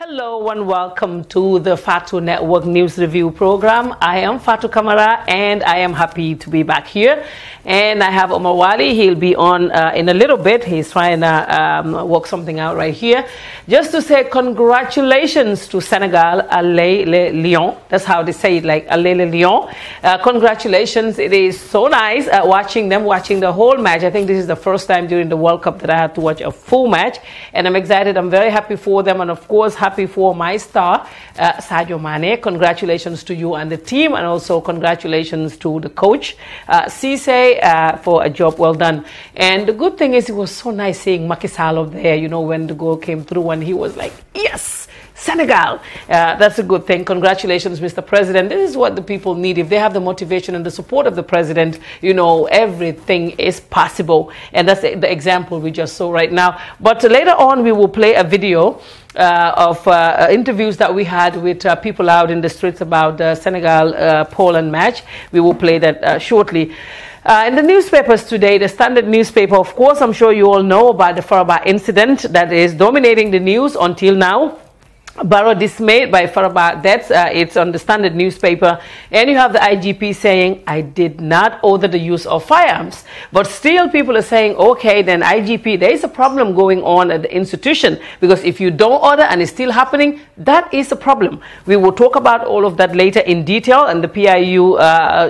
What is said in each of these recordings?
Hello and welcome to the Fatou Network News Review program. I am Fatou Camara and I am happy to be back here. And I have Omar Wali. He'll be on in a little bit. He's trying to work something out right here. Just to say congratulations to Senegal, Allez les Lions. That's how they say it, like Allez les Lions. Congratulations. It is so nice watching the whole match. I think this is the first time during the World Cup that I had to watch a full match. And I'm excited. I'm very happy for them. And of course, happy for my star, Sadio Mane. Congratulations to you and the team, and also congratulations to the coach, Cisse, for a job well done. And the good thing is, it was so nice seeing Macky Sall up there, you know, when the goal came through, and he was like, yes, Senegal. That's a good thing. Congratulations, Mr. President. This is what the people need. If they have the motivation and the support of the president, you know, everything is possible. And that's the example we just saw right now. But later on, we will play a video of interviews that we had with people out in the streets about the Senegal-Poland match. We will play that shortly. In the newspapers today, the Standard newspaper, of course, I'm sure you all know about the Faraba incident that is dominating the news until now. Barrow dismayed by Faraba deaths. It's on the Standard newspaper. And you have the IGP saying, I did not order the use of firearms. But still people are saying, okay, then IGP, there is a problem going on at the institution. Because if you don't order and it's still happening, that is a problem. We will talk about all of that later in detail. And the PIU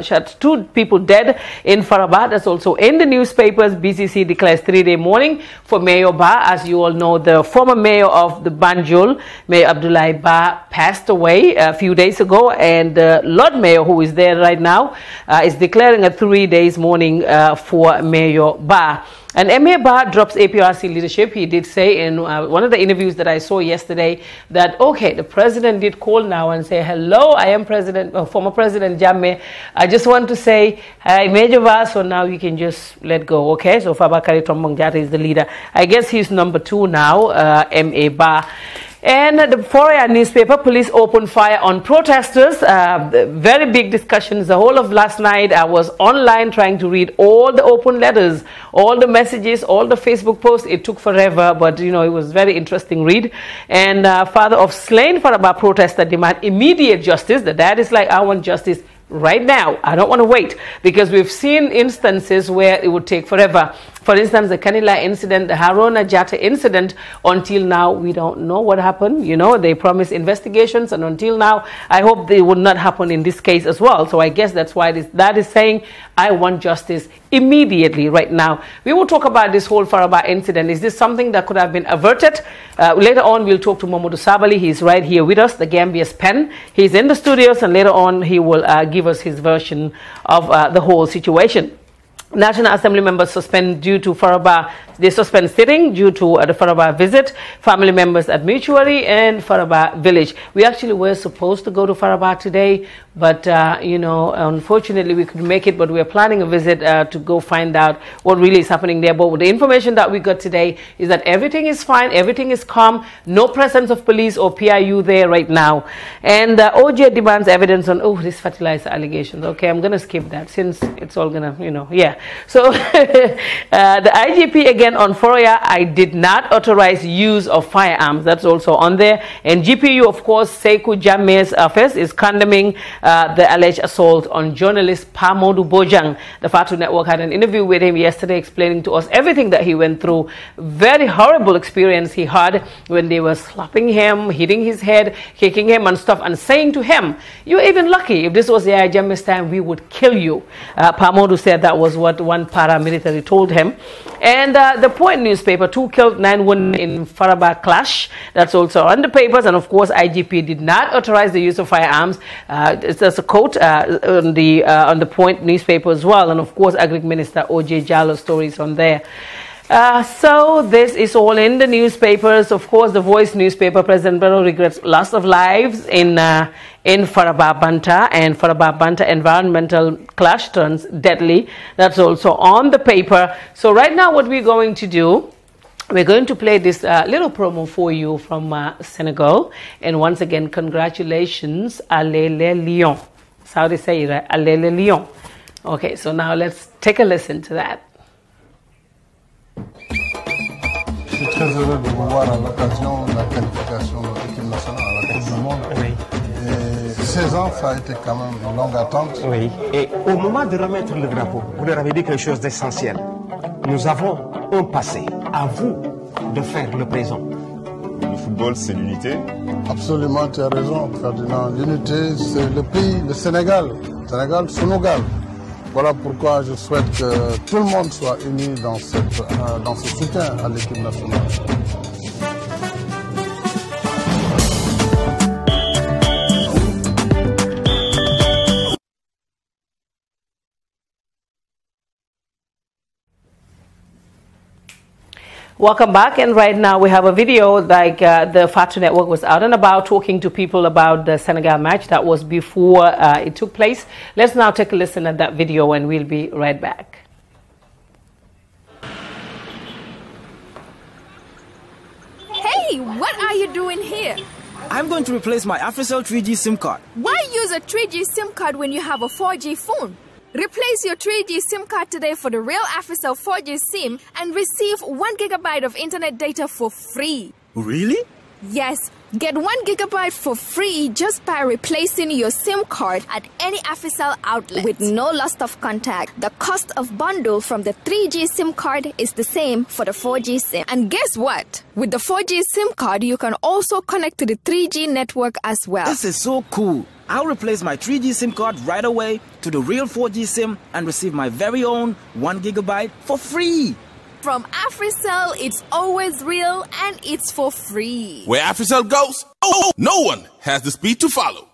shot 2 people dead in Faraba. That's also in the newspapers. BCC declares 3-day mourning for Mayor Ba. As you all know, the former mayor of the Banjul, Mayor Abdoulaye Ba, passed away a few days ago, and Lord Mayor, who is there right now, is declaring a 3-day mourning for Mayor Ba. And Mayor Ba drops APRC leadership. He did say in one of the interviews that I saw yesterday that, okay, the president did call now and say, hello, I am former President Jammeh. I just want to say, hi, Major Ba, so now you can just let go, okay? So Fabakary Tombong Jatta is the leader. I guess he's number 2 now, M.A. Ba. And the Foria newspaper, police opened fire on protesters. Very big discussions. The whole of last night, I was online trying to read all the open letters, all the messages, all the Facebook posts. It took forever, but, you know, it was very interesting read. And father of slain Faraba protester demand immediate justice. The dad is like, I want justice right now. I don't want to wait, because we've seen instances where it would take forever. For instance, the Kanila incident, the Haruna Jatta incident, until now, we don't know what happened. You know, they promised investigations, and until now, I hope they would not happen in this case as well. So I guess that's why that is saying, I want justice immediately right now. We will talk about this whole Faraba incident. Is this something that could have been averted? Later on, we'll talk to Mamadou Sabali. He's right here with us, the Gambia's pen. He's in the studios, and later on, he will give us his version of the whole situation. National Assembly members suspend due to Faraba. They suspend sitting due to the Faraba visit. Family members at Mutuary and Faraba village. We actually were supposed to go to Faraba today, but you know, unfortunately we couldn't make it. But we are planning a visit to go find out what really is happening there. But the information that we got today is that everything is fine, everything is calm, no presence of police or PIU there right now. And OJ demands evidence on this fertilizer allegations. Okay, I'm gonna skip that since it's all gonna, you know, yeah. So the IGP again on Foria, I did not authorize use of firearms. That's also on there. And GPU, of course, Sekou Jammeh's office is condemning the alleged assault on journalist Pamodu Bojang. The Fatou Network had an interview with him yesterday explaining to us everything that he went through. Very horrible experience he had when they were slapping him, hitting his head, kicking him and stuff, and saying to him, you're even lucky. If this was the Jammeh's time, we would kill you. Pamodu said that was what one paramilitary told him. And the Point newspaper, 2 killed, 9 wounded in Faraba clash. That's also on the papers. And of course, IGP did not authorize the use of firearms. There's a quote on the Point newspaper as well. And of course, Agric Minister O.J. Jallo's stories on there. So this is all in the newspapers. Of course, the Voice newspaper, President Barrow regrets loss of lives in Faraba Banta, and Faraba Banta environmental clash turns deadly. That's also on the paper. So right now what we're going to do, we're going to play this little promo for you from Senegal. And once again, congratulations, Allez les Lions. That's how they say it, right? Allez les Lions. Okay, so now let's take a listen to that. Je suis très heureux de vous voir à l'occasion de la qualification de l'équipe nationale. 16 ans, ça a été quand même une longue attente. Oui, et au moment de remettre le drapeau, vous leur avez dit quelque chose d'essentiel. Nous avons un passé, à vous de faire le présent. Le football, c'est l'unité. Absolument, tu as raison, Ferdinand. L'unité, c'est le pays, le Sénégal. Sénégal. Voilà pourquoi je souhaite que tout le monde soit uni dans ce soutien à l'équipe nationale. Welcome back, and right now we have a video like the Fatou Network was out and about talking to people about the Senegal match that was before it took place. Let's now take a listen at that video and we'll be right back. Hey, what are you doing here? I'm going to replace my AfriCell 3G SIM card. Why use a 3G SIM card when you have a 4G phone? Replace your 3G SIM card today for the real AfriCell 4G SIM and receive 1 GB of internet data for free. Really? Yes, get 1 GB for free just by replacing your SIM card at any AfriCell outlet with no loss of contact. The cost of bundle from the 3G SIM card is the same for the 4G SIM. And guess what? With the 4G SIM card, you can also connect to the 3G network as well. This is so cool. I'll replace my 3G SIM card right away to the real 4G SIM and receive my very own 1 GB for free. From AfriCell, it's always real and it's for free. Where AfriCell goes, no one has the speed to follow.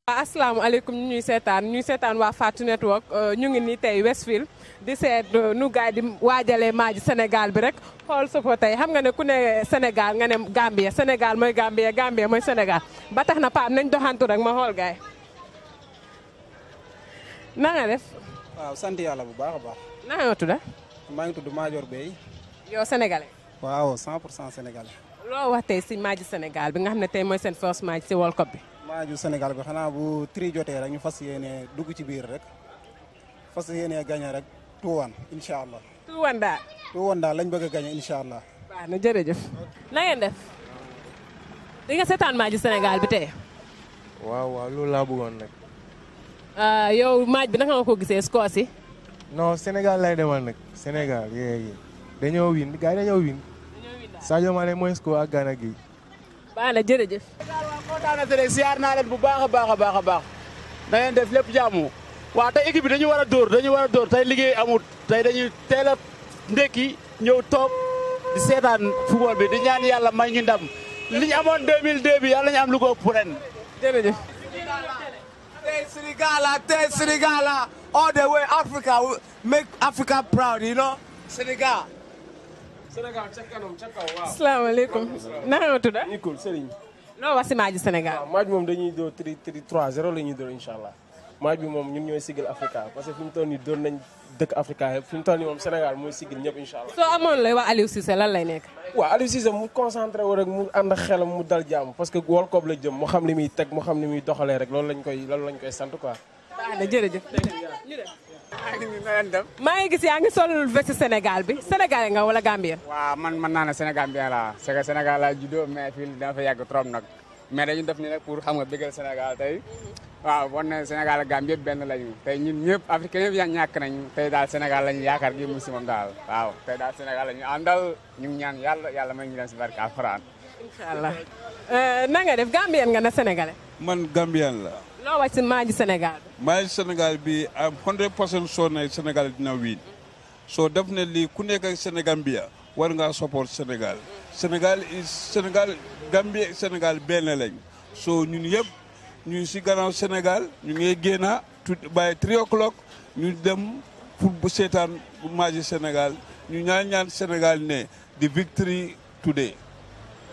Assalamu alaikum ñuy sétane wa Fatou Network ñu ngi ni tay Westfield di sét nu gaay di wajalé maaji Sénégal bi rek xol sa fa tay xam nga ne ku ne Sénégal nga ne Gambia Sénégal moy Gambia Gambia moy Sénégal ba tax na pa nañ doxantu rek ma xol gaay na nga def waaw sant yàlla bu baax a baax na nga tudda maa ngi tudd Major Bey yow sénégalais waaw 100% sénégalais loo wax tey si maaji Sénégal bi nga xam ne tey mooy seen first match si World Cup bi maaju Sénégal bi xanaa bu tri jotee rek ñu fas yéene dugg ci biir rek fas yéene gagné rek 2-1 incha allah 2-1 daal 2-1 daal lañ bëgg a gagné incha allah baax na jërëjëf na ngeen def di nga seetaan maaji Sénégal bi tey waaw loolu laa bëggoon nag yow maaj bi naka nga ko gisee score si non Sénégal lay demal nag Sénégal yee dañoo win gars yi dañoo win Sadio Mané mooy score ak Gana Gueye baax na jërëjëf kontaan na tey siyaar naa leen bu baax a baax na ngeen def lépp jàmm waaw tey équipe bi dañu war a dóor tey liggéey amul tey dañuy teel a ndekki ñëw toog di seetaan football bi di ñaan yàlla may ñu ndam li ñu amoon 2002 bi yàlla ñu am lu ko ëpp ren jërëjëf tey Sénégal all the way Africa make Africa proud you know Sénégal ca kanam ca kaw waaw asalaamaaleykum naka nga tudd Nicole Serigne loo wax si maaji Sénégal waaw maaj moom dañuy dóor 3-0 la ñuy dóor incha allah maaj bi moom ñun ñooy sigil Africa parce que fi mu toll nii dóor nañ dëkk Africa yëpp fi mu toll nii moom Sénégal mooy sigil ñëpp incha allah soo amoon lay wax Aliou Cissé lan lay nekk waaw Aliou Cissé mu concentré wu rek mu ànd xelam mu dal jàmm parce que World Cup la jëm mu xam li muy teg mu xam li muy doxalee rek loolu lañ koy sant quoi baax na jërëjëf maa ngi gis yaa ngi sol veste Sénégal bi Sénégal nga wala Gambien waaw man naa ne Sénégambien la c'est que Sénégal la juddoo mais fii dana fa yàgg trop nag mais dañu def ni rek pour xam nga bëggal Sénégal tey waaw bon ne Sénégal ak Gambie yëpp benn lañu tey ñun ñëpp africain yëpp ñàkk nañu tey daal Sénégal lañu yaakaar gi mu si moom daal waaw tey daal Sénégal lañu àndal ñu ngi ñaan yàlla may ñu leen si barke Alxuraan inshallah na nga def Gambien nga na Sénégalais man Gambien la loo wax si maaji Sénégal maaji Sénégal bi am 100% sure na Sénégal dina win so definitely ku nekk ak Sénégambia war ngaa support Sénégal Sénégal Gambie Sénégal benn lañ so ñun yëpp ñu si gannaaw Sénégal ñu ngi génn by 3 o'clock ñu dem pour bu seetaan maaji Sénégal ñu ñaan Sénégal ne the victory today.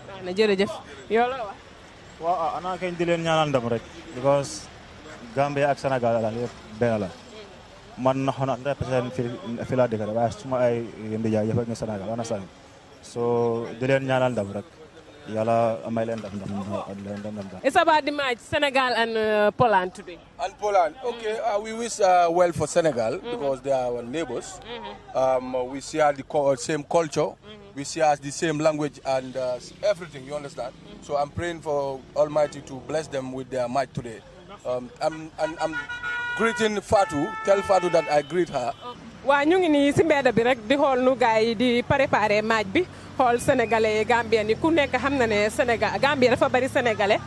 waaw na jërëjëf yow la wax. waaw ana kañ di leen ñaanal ndam rek because Gambie ak Sénégal daal yëpp benn la man na xona represent fi la dëkk waaye suma ay ndijaay yëpp ak ñu Sénégal wana sani so di leen ñaanal ndam rek yàlla may leen ndam. It's about the match Senegal and Poland today. And Poland, okay. We wish well for Senegal because they are our neighbors. We share the same culture. We share the same language and everything. You understand? So I'm praying for Almighty to bless them with their match today. I'm greeting Fatou. Tell Fatou that I greet her. waa ñu ngi nii si mbedd bi rek di xool nu gars yi di préparer match bi xool sénégalais Gambien ni ku nekk xam na ne Sénégal Gambie dafa bari sénégalais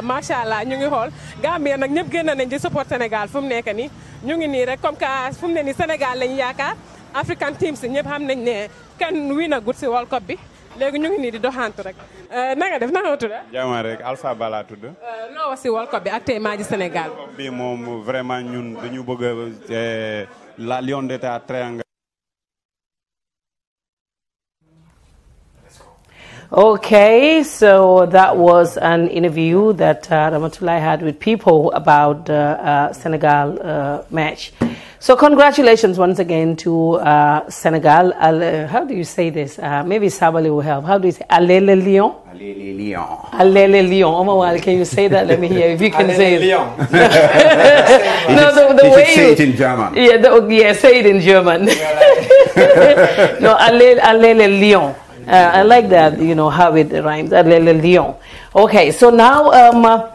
macha allah ñu ngi xool Gambie nag ñëpp génn nañ di support Sénégal fu mu nekk nii ñu ngi nii rek comme que fu mu ne nii Sénégal lañu yaakaar African teams ñëpp xam nañ ne kenn win a gut si World Cup bi léegi ñu ngi nii di doxantu rek na nga def naka nga tudd. jaama rek Alpha Bala tudd. loo wax si World Cup bi ak tey match Sénégal. bi moom vraiment ñun dañu bëgg la Lion d'État triangle. Okay, so that was an interview that Ramatullah had with people about the Senegal match. So congratulations once again to Senegal. How do you say this? Maybe Sabali will help. How do you say Allez Lion? Allez Lion. Allez Lion. Omar, can you say that? Let me hear if you can say it. Lion. No, the way say it in German. Yeah, say it in German. No, Allez Lion. I like that, you know, how it rhymes. Allez Lion. Okay, so now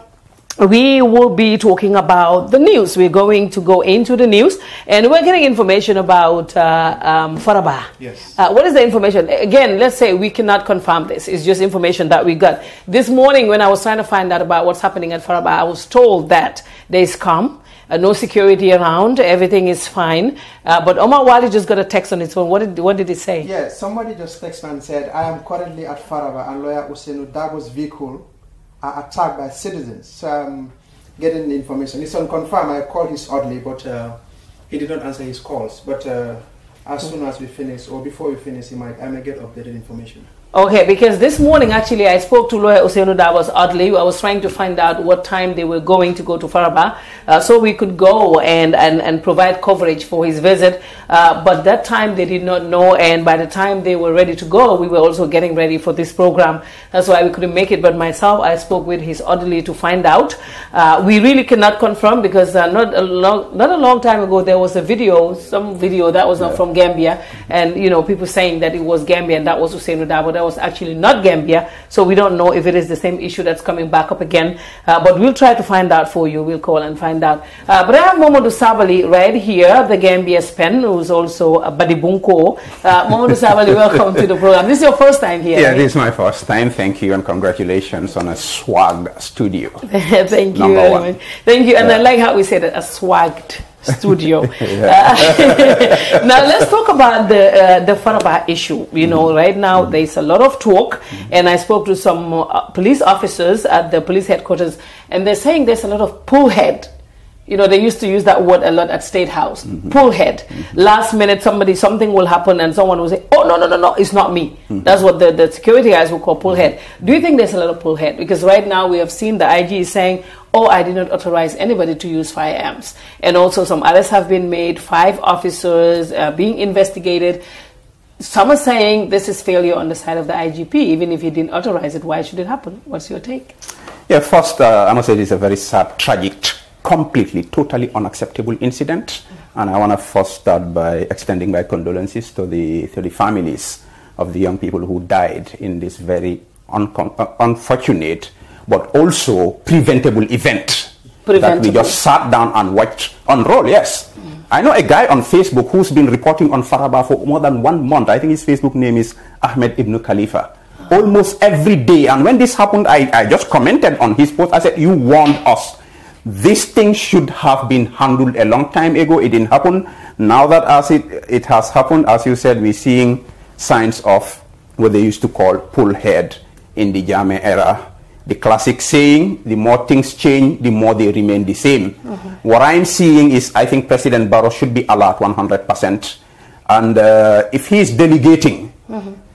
we will be talking about the news. We're going to go into the news, and we're getting information about Faraba. Yes. What is the information? Again, let's say we cannot confirm this. It's just information that we got. This morning when I was trying to find out about what's happening at Faraba, I was told that there's calm, no security around, everything is fine. But Omar Wali just got a text on his phone. What did he say? Yeah, somebody just texted me and said, I am currently at Faraba and lawyer Usenu Dago's vehicle are attacked by citizens. So I'm getting the information. It's unconfirmed. I called his oddly, but he did not answer his calls. But as soon as we finish, or before we finish, I may get updated information. Okay, because this morning actually I spoke to lawyer Osenu Davos oddly. I was trying to find out what time they were going to go to Faraba so we could go and provide coverage for his visit. But that time they did not know, and by the time they were ready to go, we were also getting ready for this program. That's why we couldn't make it. But myself, I spoke with his orderly to find out. We really cannot confirm because not a long time ago there was a video, some video that was not from Gambia, and you know people saying that it was Gambia and that was Osenu Davos. Was actually not Gambia, so we don't know if it is the same issue that's coming back up again, but we'll try to find out for you. We'll call and find out. But I have Mamadou Sabali right here, the Gambia's pen, who's also a Badibunko. Mamadou Sabali, welcome to the program. This is your first time here, Yeah, right? this is my first time. Thank you and congratulations on a swag studio. Thank you Number very one. much. Thank you, and I like how we said it, a swagged studio. Now let's talk about the Faraba issue. You know, right now there's a lot of talk, and I spoke to some police officers at the police headquarters, and they're saying there's a lot of pull head. You know, they used to use that word a lot at State House. Pull head. Last minute, something will happen, and someone will say, "Oh no, it's not me." That's what the security guys will call pull head. Do you think there's a lot of pull head? Because right now we have seen the IG is saying, "Oh, I did not authorize anybody to use firearms," and also some arrests have been made. 5 officers being investigated. Some are saying this is failure on the side of the IGP. Even if he didn't authorize it, why should it happen? What's your take? Yeah, first, I must say this is a very sad, tragic, completely, totally unacceptable incident. And I want to first start by extending my condolences to the families of the young people who died in this very unfortunate but also preventable event that we just sat down and watched unroll. Yes. I know a guy on Facebook who's been reporting on Faraba for more than 1 month. I think his Facebook name is Ahmed Ibn Khalifa. Almost every day. And when this happened, I just commented on his post. I said, you warned us. This thing should have been handled a long time ago. It didn't happen. Now that as it has happened, as you said, we're seeing signs of what they used to call pull head in the Jammeh era. The classic saying, the more things change, the more they remain the same. What I'm seeing is, I think President Barrow should be alert 100%. And if he is delegating,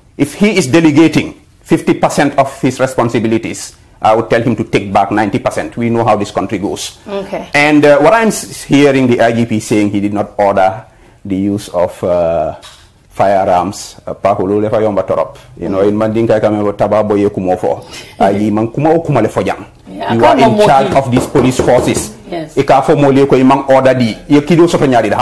50% of his responsibilities, I would tell him to take back 90%. We know how this country goes. Okay. And what I'm hearing the IGP saying, he did not order the use of firearms. You know, in Mandinka, taba boye kumofo. Man kuma o kumale fojang. Yeah, you are in charge of these police forces. Yes. How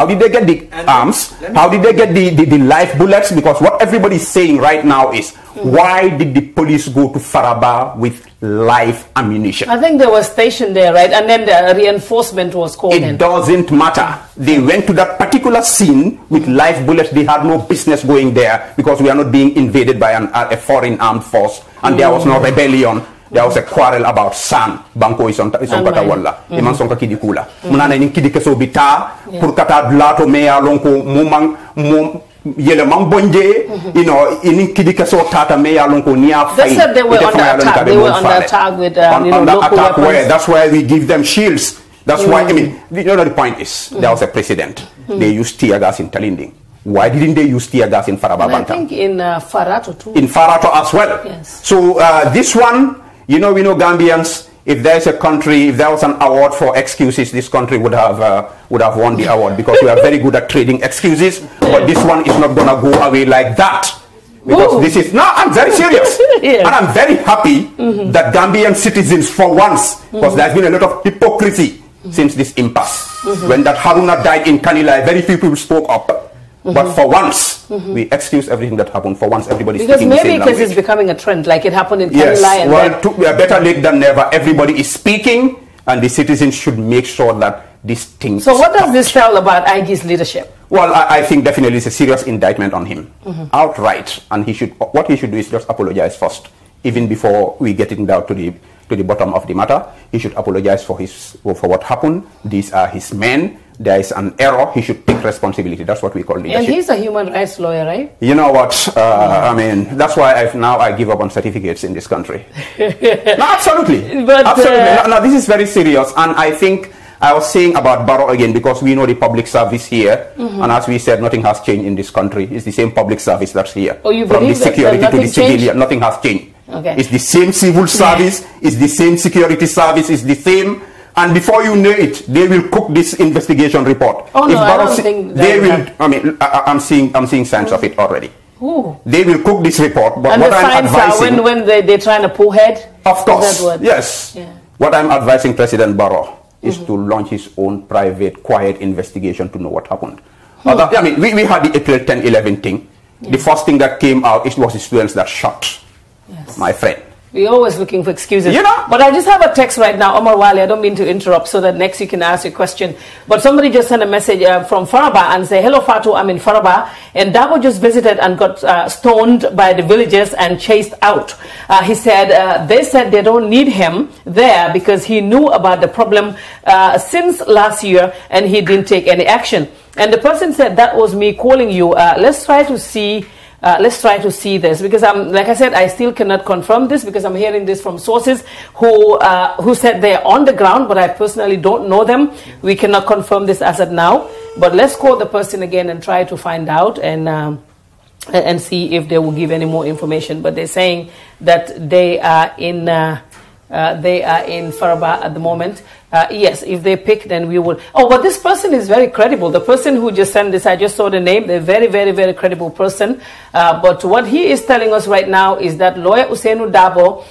did they get the arms? How did they get the live bullets? Because what everybody is saying right now is, why did the police go to Faraba with live ammunition? I think they were stationed there, right? And then the reinforcement was called in. It doesn't matter. They went to that particular scene with live bullets. They had no business going there because we are not being invaded by a foreign armed force. And there was no rebellion. There was a quarrel about sand. Banko is on kata walla. Iman sonka kidi kula. Munana ni kidi keso bita. Pour kata blato mea lonko mumang yele mang bonje. You know, ini kidi keso tata mea lonko niya. They said they were under attack. They were under attack with local weapons. Where? That's why we give them shields. That's why, I mean, you know the point is, there was a precedent. They used tear gas in Talinding. Why didn't they use tear gas in Faraba Bantam? I think in Farato too. In Farato as well. Yes. So this one, you know, we know Gambians, if there's a country, if there was an award for excuses, this country would have won the award because we are very good at trading excuses. But this one is not going to go away like that. Because this is, no, I'm very serious. Yes. And I'm very happy that Gambian citizens, for once, because there's been a lot of hypocrisy since this impasse. When that Haruna died in Kanilai, very few people spoke up. But for once, we excuse everything that happened. For once, everybody speaking the same language. Because maybe it's becoming a trend, like it happened in Yes, Kanilai. And well, we are better late than never. Everybody is speaking, and the citizens should make sure that these things So what does this tell about IG's leadership? Well, I think definitely it's a serious indictment on him, outright. And what he should do is just apologize first, even before we get down to the bottom of the matter. He should apologize for what happened. These are his men. There is an error. He should take responsibility. That's what we call leadership. And he's a human rights lawyer, right? You know what? I mean, that's why I give up on certificates in this country. No, absolutely. But, absolutely. No, this is very serious. And I think I was saying about Barrow again, because we know the public service here. And as we said, nothing has changed in this country. It's the same public service that's here. Oh, you From the believe security that to the civilian, changed? nothing has changed. Okay. It's the same civil service. It's the same security service. It's the same. And before you know it, they will cook this investigation report. Oh, no, I don't think they will. I mean, I'm seeing signs of it already. Ooh. They will cook this report. But And what the I'm signs advising, are when they're trying to pull head? of course, Is that what? yes. Yeah. What I'm advising President Barrow is to launch his own private, quiet investigation to know what happened. I mean, we had the April 10, 11 thing. Yeah. The first thing that came out, it was the students that shot my friend. We're always looking for excuses. You know? But I just have a text right now, Omar Wali. I don't mean to interrupt so that next you can ask your question. But somebody just sent a message from Faraba and say, hello, Fatou, I'm in Faraba. And Dago just visited and got stoned by the villagers and chased out. He said, they said they don't need him there because he knew about the problem since last year and he didn't take any action. And the person said, that was me calling you. Let's try to see this, because like I said, I still cannot confirm this because I'm hearing this from sources who said they're on the ground, but I personally don't know them. We cannot confirm this as of now, but let's call the person again and try to find out and see if they will give any more information. But they're saying that they are in Faraba at the moment. Yes, if they pick, then we will. Oh, but this person is very credible. The person who just sent this, I just saw the name. They're very, very, very credible person. But what he is telling us right now is that lawyer Usainu Dabo,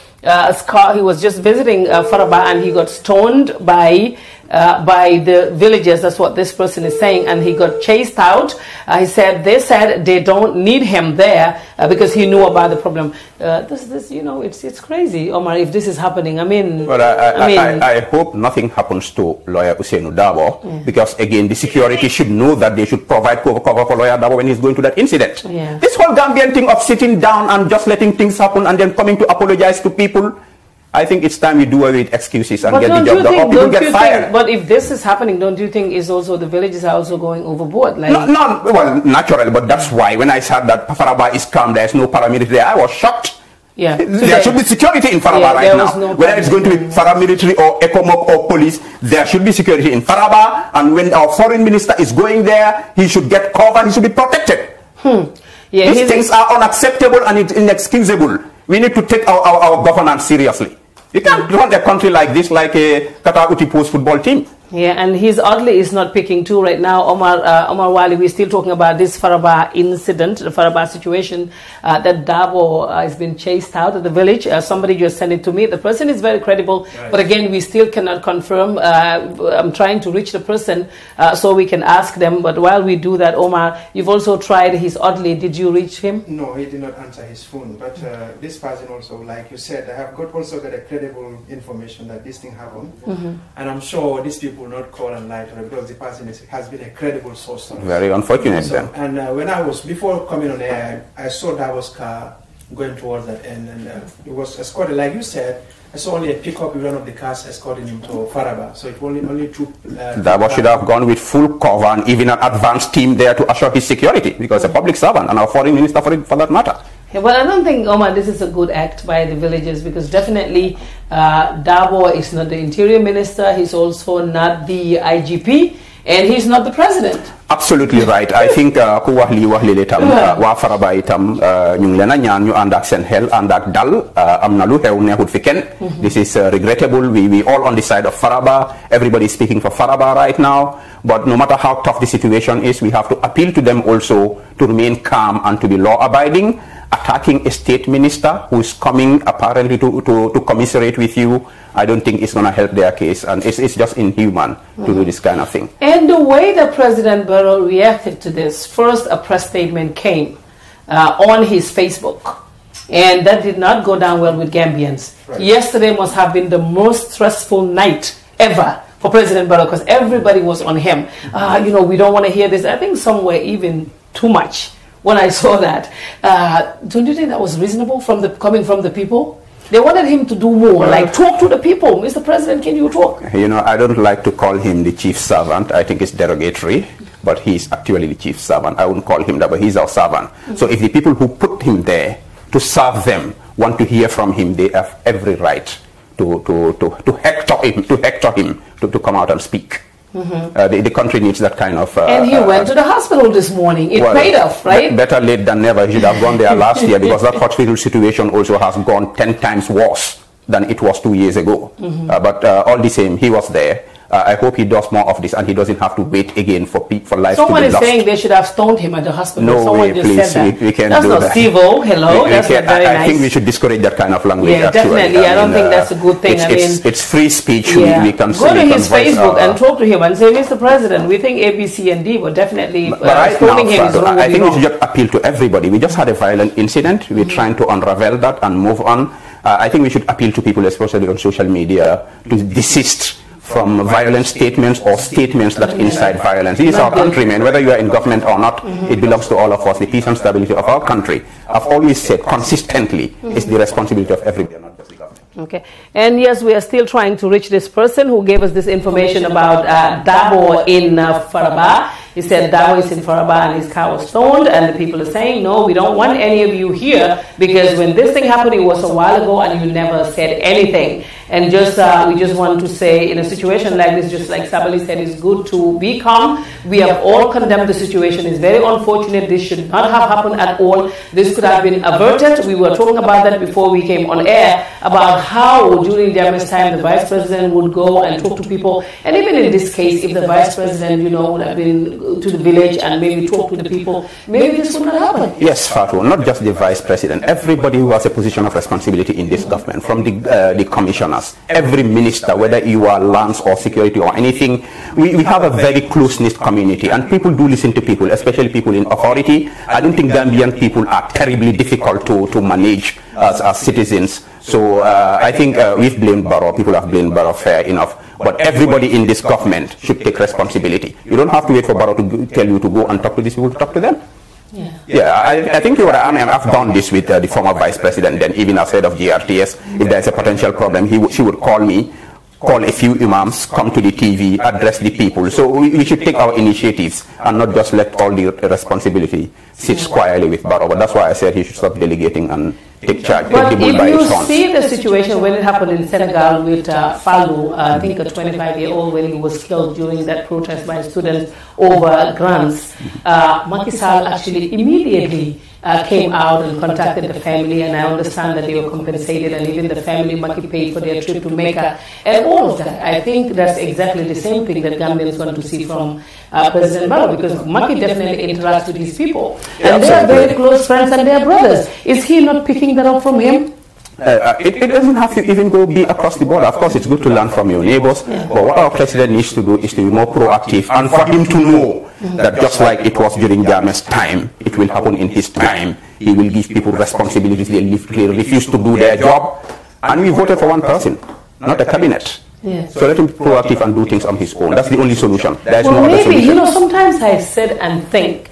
he was just visiting Faraba and he got stoned by the villagers. That's what this person is saying, and he got chased out. They said they don't need him there because he knew about the problem. This you know, it's crazy, Omar. If this is happening, I mean, But I hope nothing happens to lawyer Usainu Dabo, because again, the security should know that they should provide cover for lawyer Dabo when he's going to that incident. Yeah. This whole Gambian thing of sitting down and just letting things happen and then coming to apologize to people, I think it's time we do away with excuses and get the job done, or people get fired. But if this is happening, don't you think is also the villages are also going overboard? Like No, well, natural, but that's why when I said that Faraba is calm, there's no paramilitary there, I was shocked. Yeah. There should be security in Faraba right now. No Whether it's going to be paramilitary or ECOMOG or police, there should be security in Faraba. And when our foreign minister is going there, he should get covered, he should be protected. Yeah, these things are unacceptable and it's inexcusable. We need to take our governance seriously. You can't run a country like this like a Qatar Uti Post football team. Yeah, and he's oddly is not picking too right now. Omar Wali, we're still talking about this Faraba incident, the Faraba situation, that Dabo has been chased out of the village. Somebody just sent it to me. The person is very credible, right. But again, we still cannot confirm. I'm trying to reach the person so we can ask them. But while we do that, Omar, you've also tried his oddly. Did you reach him? No, he did not answer his phone. But this person also, like you said, I have also got a credible information that this thing happened. And I'm sure these people will not call and lie to them because the person has been a credible source. Very unfortunate then. And when before coming on air, I saw Davo's car going towards that end, and it was escorted, like you said. I saw only a pickup with one of the cars escorting him to Faraba, so it only took... Davo should have gone with full cover and even an advanced team there to assure his security, because a public servant and our foreign minister for that matter. Yeah, well, I don't think, Omar, this is a good act by the villagers, because definitely Dabo is not the interior minister, he's also not the IGP, and he's not the president. Absolutely right. I think ku wax li tam wa Faraba itam ñu ngi leena ñaan ñu andak sen xel andak dal amna lu xew neexut fi ken. This is regrettable. We all on the side of Faraba. Everybody is speaking for Faraba right now. But no matter how tough the situation is, we have to appeal to them also to remain calm and to be law abiding. Attacking a state minister who is coming apparently to commiserate with you, I don't think it's going to help their case, and it's just inhuman to do this kind of thing. And the way that President Barrow reacted to this, first a press statement came on his Facebook, and that did not go down well with Gambians. Right. Yesterday must have been the most stressful night ever for President Barrow, because everybody was on him. We don't want to hear this. I think some were even too much. When I saw that, don't you think that was reasonable coming from the people? They wanted him to do more, like talk to the people. Mr. President, can you talk? I don't like to call him the chief servant. I think it's derogatory, but he's actually the chief servant. I wouldn't call him that, but he's our servant. So if the people who put him there to serve them want to hear from him, they have every right to hector him to come out and speak. The country needs that kind of... and he went to the hospital this morning. It paid off, right? Better late than never. He should have gone there last year, because that hospital situation also has gone 10 times worse than it was 2 years ago. But all the same, he was there. I hope he does more of this and he doesn't have to wait again for life to be lost. Someone is saying they should have stoned him at the hospital. No Someone way, just please. Said that. We can't that's do not that. civil. Hello, that's not very nice. I think we should discourage that kind of language. Yeah, definitely. I don't think that's a good thing. It's free speech. Yeah. We can go to his Facebook and talk to him and say, Mr. President, we think A, B, C, and D, but definitely stoning him is wrong. I think we should just appeal to everybody. We just had a violent incident. We're trying to unravel that and move on. I think we should appeal to people, especially on social media, to desist from violent statements or statements that incite violence. This is our country, man. Whether you are in government or not, it belongs to all of us. The peace and stability of our country, I've always said consistently, is the responsibility of everybody, not just the government. Okay. And yes, we are still trying to reach this person who gave us this information about Dabo in Faraba. He said Dabo is in Faraba and his car was stoned, and the people are saying, no, we don't want any of you here, because when this thing happened, it was a while ago and you never said anything. And just we just want to say, in a situation like this, just like Sabali said, it's good to be calm. We have all condemned the situation. It's very unfortunate. This should not have happened at all. This could have been averted. We were talking about that before we came on air, about how during Jammeh's time the vice president would go and talk to people. And even in this case, if the vice president, would have been to the village and maybe talk to the people, maybe this would not happen. Yes, Fatou, not just the vice president. Everybody who has a position of responsibility in this government, from the commissioner, every minister, whether you are lands or security or anything, we have a very close-knit community, and people do listen to people, especially people in authority. I don't think Gambian people are terribly difficult to manage as citizens. So I think we've blamed Barrow. People have blamed Barrow fair enough. But everybody in this government should take responsibility. You don't have to wait for Barrow to tell you to go and talk to these people, to talk to them. I think I've done this with the former vice president, then even as head of GRTS. If there's a potential problem, she would call me, call a few imams, come to the TV, address the people. So we should take our initiatives and not just let all the responsibility sit quietly with Barrow. But that's why I said he should stop delegating and take charge. But if you see the situation when it happened in Senegal with Fallou, I think a 25-year-old, when he was killed during that protest by students over grants, Macky Sall actually immediately came out and contacted the family, and I understand that they were compensated, and even the family, Maki paid for their trip to Mecca, and all of that. I think that's exactly the same thing that Gambians want to see from President Barrow, because Maki definitely interacts with these people, and they are very close friends and they are brothers. Is he not picking that up from him? It doesn't have to even be across the border. Of course, it's good to learn from your neighbors, but what our president needs to do is to be more proactive, and for him to know that just like it was during Jammeh's time, it will happen in his time. He will give people responsibilities. They refuse to do their job, and we voted for one person, not a cabinet. Yes. So let him be proactive and do things on his own. That's the only solution. There is no other maybe, solution. Sometimes I sit and think,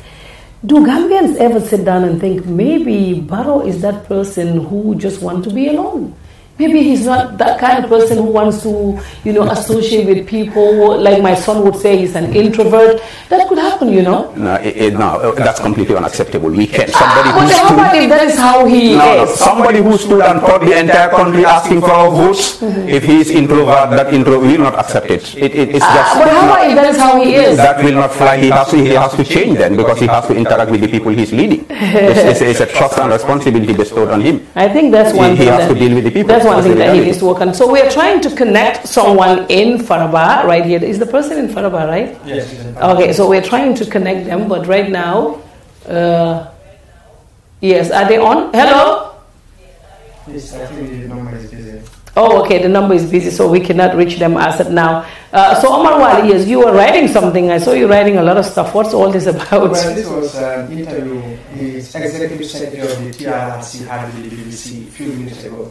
do Gambians ever sit down and think, maybe Barrow is that person who just wants to be alone? Maybe he's not that kind of person who wants to, associate with people. Like my son would say, he's an introvert. That could happen, No, that's completely unacceptable. We can't. But how about if that is how he is? Somebody who stood and taught the entire country asking for our votes, if he is introvert, that introvert will not accept it. It's just. But how about if that is how he is? That will not fly. He has to change then, because he has to interact with the people he's leading. It's a trust and responsibility bestowed on him. I think that's one thing. He has to deal with the people. That's one thing that he needs to work on. So we are trying to connect someone in Faraba right here. Is the person in Faraba, right? Yes. Okay, so we're trying to connect them, but right now, yes, are they on? Hello? Yes, I think the number is busy. Oh, okay, the number is busy, so we cannot reach them as of now. So Omar Wali, yes, you were writing something. I saw you writing a lot of stuff. What's all this about? Well, this was an interview the executive secretary of the TRRC had with the BBC a few minutes ago.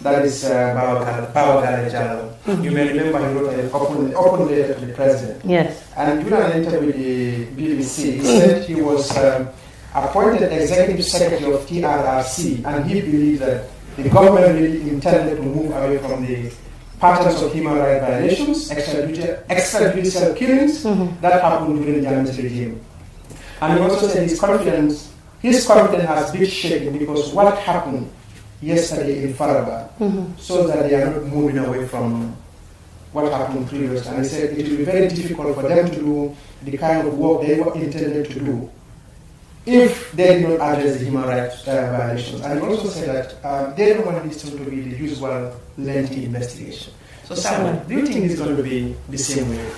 That is Bawa Jallow. You may remember he wrote an open letter to the president. Yes. And during an interview with the BBC, he said he was appointed executive secretary of TRRC, and he believed that the government really intended to move away from the patterns of human rights violations, extrajudicial killings that happened during Jammeh's regime. And he also said his confidence has been shaken because what happened yesterday in Faraba so that they are not moving away from what happened previously. And he said it will be very difficult for them to do the kind of work they were intended to do if they did not address the human rights violations. And he also said that they don't want this to be the usual lengthy investigation. So Simon, do you think it's going to be the same way?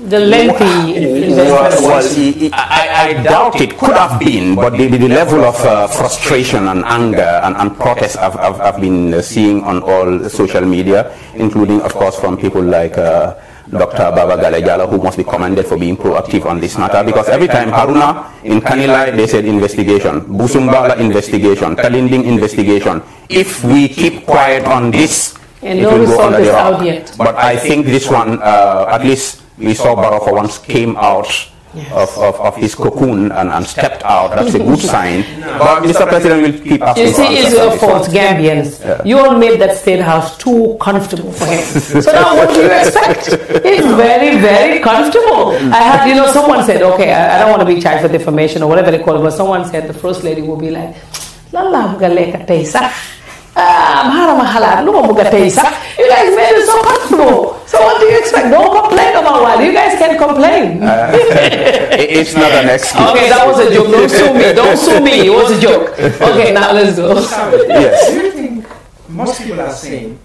The lengthy investigation? I doubt it. Could have been, but the level of frustration and anger and protest I've been seeing on all social media, including, of course, from people like Dr. Baba Galejala, who must be commended for being proactive on this matter, because every time Haruna in Kanilai, they said investigation, Busumbala investigation, Kalinding investigation. If we keep quiet on this, and it no will go under result is the rug. out yet. But I think this one, at least we saw Barrow for once came out of his cocoon and stepped out. That's a good sign. But Mr. President will keep asking. You see, it's your fault, Gambians. Yeah. You all made that state house too comfortable for him. So now what do you expect? It's very, very comfortable. I had, someone said, okay, I don't want to be charged for defamation or whatever they call it, but someone said the first lady will be like, Lala bugaleka teisa. You guys made it so comfortable. So what do you expect? Don't complain about what. You guys can complain. It's not an excuse. Okay, that was a joke. Don't sue me. Don't sue me. It was a joke. Okay, now let's go. Yes. Do you think most people are saying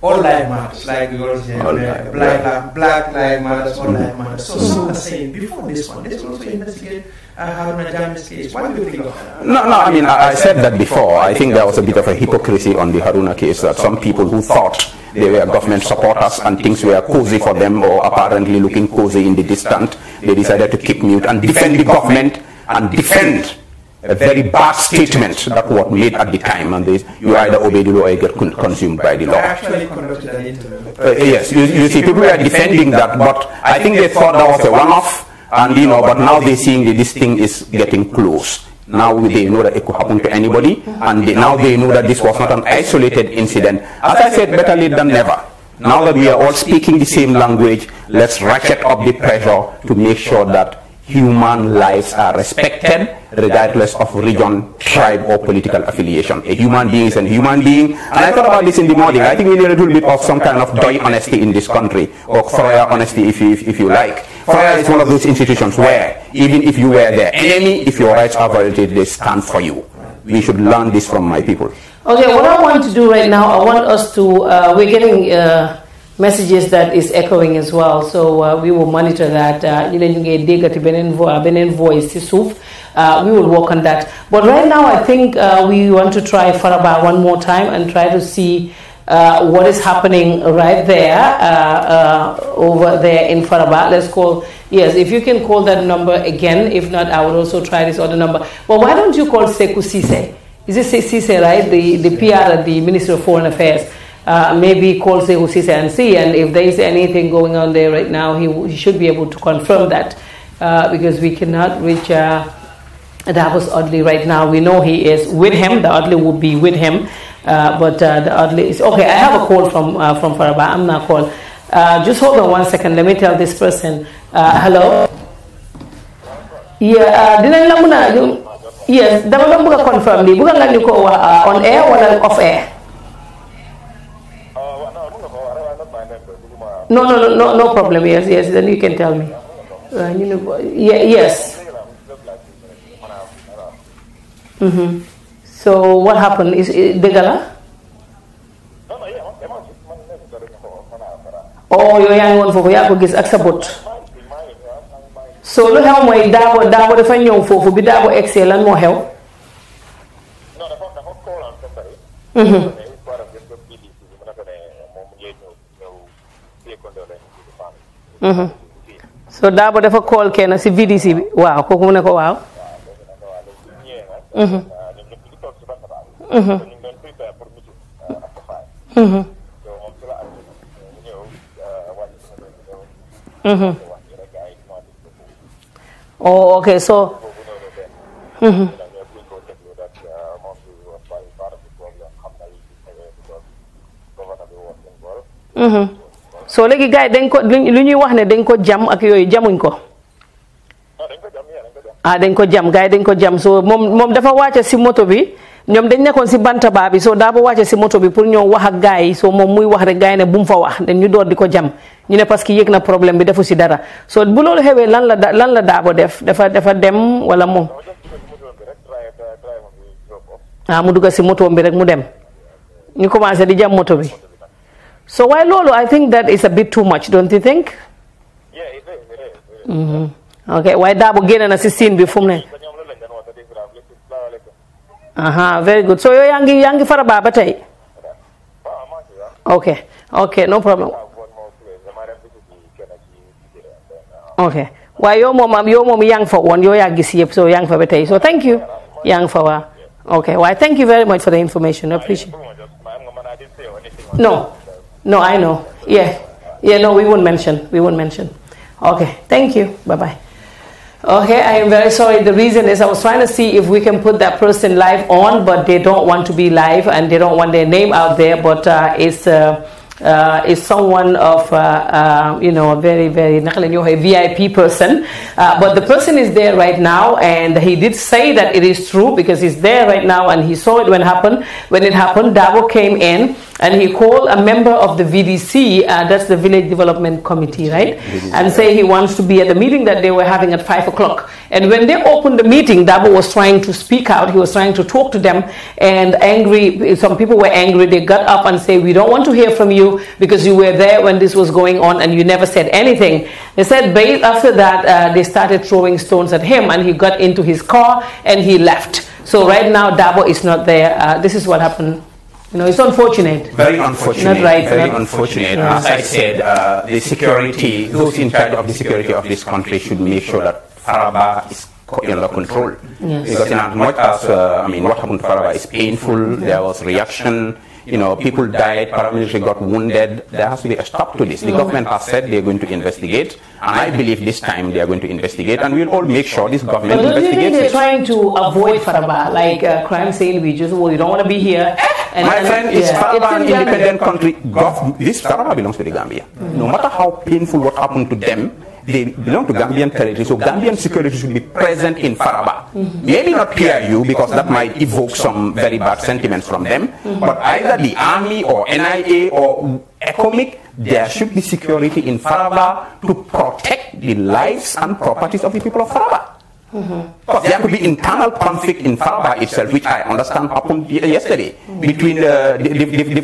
all life matters, like we always say, black life matters, all life matters. So some are saying before this one, let's also investigate Haruna Jammeh's case. What do you think of that? No, I mean, I said that before. I think there was a bit of a hypocrisy on the Haruna case, that some people who thought they were government supporters and things were cozy for them, or apparently looking cozy in the distant, they decided to keep mute and defend the government and defend a very bad statement that was made at the time, and you either obey the law or you get consumed by the law. I actually conducted an interview. Yes, you see, people were defending that, but I think they thought that was a one-off, and but now they're seeing that this thing is getting close. Now they know that it could happen to anybody, and now they know that this was not an isolated incident. As I said, better late than never. Now that we are all speaking the same language, let's ratchet up the pressure to make sure that human lives are respected, regardless of religion, tribe, or political affiliation. A human being is a human being. And I thought about this in the morning. I think we need a little bit of some kind of doy honesty in this country, or thorough honesty if you like. Faraba is one of those institutions where, even if you were their enemy, if your rights are violated, they stand for you. We should learn this from my people. Okay, what I want to do right now, I want us to, we're getting messages that is echoing as well, so we will monitor that. We will work on that. But right now, I think we want to try Faraba one more time and try to see what is happening right there, over there in Faraba. Let's call, yes, if you can call that number again. If not, I will also try this other number. Well, why don't you call Sekou Cisse? Is it Cisse, right? The PR at the Ministry of Foreign Affairs. Maybe call Sekou Cisse and see, and if there is anything going on there right now, he should be able to confirm that, because we cannot reach Davos Audley right now. We know he is with him. The Audley will be with him, but the Audley is okay. I have a call from Faraba. I'm not called. Just hold on 1 second. Let me tell this person. Hello. Yeah. Didn't la yes. Dama la buga confirm li. Buga nga ñu ko on air or off air. No problem. Yes. Then you can tell me. Yes. So what happened? Is it Degala? Oh, you young one for ya ko gis ak sa bot. So lu xew moy Dabo dafa ñew fofu bi Dabo excel lan mo xew? So Dabo dafa call kenn ci VDC bi waaw kooku mu ne ko waaw. Oh, okay, so so léegi gars yi dañ ko lu ñuy wax ne dañ ko jam ak yooyu jamuñ ko. Dañ ko jam gars yi dañ ko jam so moom dafa wàcce si moto bi ñoom dañ nekkoon si bantaba bi so daa ba wàcce si moto bi pour ñoo wax ak gars yi so moom muy wax rek gars yi ne bu mu fa wax dañ ñu door di ko jam ñu ne parce que yëg na problème bi defu si dara so bu loolu xewee lan la Dabo def dafa dem wala moom. Mu dugg si moto bi rek mu dem ñu commencé di jam moto bi so waaye loolu I think that is a bit too much, don't you think? Okay, waaye Dabo génn na si scene bi fu mu ne. Very good. So yow yaa ngi Faraba ba tey. Okay, no problem. Okay, waaye yow moom yaa ngi fa woon yow yaa gis yëpp so yaa ngi fa ba tey so thank you. Yaa ngi fa waa. Okay, waaye thank you very much for the information. I appreciate. No, I know. Yeah, no, we won't mention. Okay, thank you. Bye-bye. Okay, I am very sorry. The reason is I was trying to see if we can put that person live on, but they don't want to be live and they don't want their name out there. But is someone of a very, very VIP person. But the person is there right now, and he did say that it is true because he's there right now and he saw it when it happened. Dabo came in and he called a member of the VDC, that's the Village Development Committee, right? And say he wants to be at the meeting that they were having at 5 o'clock. And when they opened the meeting, Dabo was trying to speak out. He was trying to talk to them, and some people were angry. They got up and say, we don't want to hear from you because you were there when this was going on and you never said anything. They said after that, they started throwing stones at him and he got into his car and he left. So right now, Dabo is not there. This is what happened. It's unfortunate. Very unfortunate. Not right. Very unfortunate. Yeah. As I said, the security, those in charge of the security of this country should make sure that Faraba is under control. Yes. Because in as much as, what happened to Faraba is painful, there was reaction, people died, paramilitary got wounded. There has to be a stop to this. The government has said they're going to investigate, and I believe this time they are going to investigate, and we'll all make sure this government investigates. Do you think they're trying to avoid Faraba, like crime scene? We just, you don't want to be here. My friend, it's Faraba an independent country. This Faraba belongs to the Gambia. No matter how painful what happened to them, they belong to Gambian territory, so Gambian security should be present in Faraba. Maybe not PRU, because that might evoke some very bad sentiments from them, but either the army or NIA or ECOMIC, there should be security in Faraba to protect the lives and properties of the people of Faraba. Because there could be internal conflict in Faraba itself, which I understand happened yesterday between the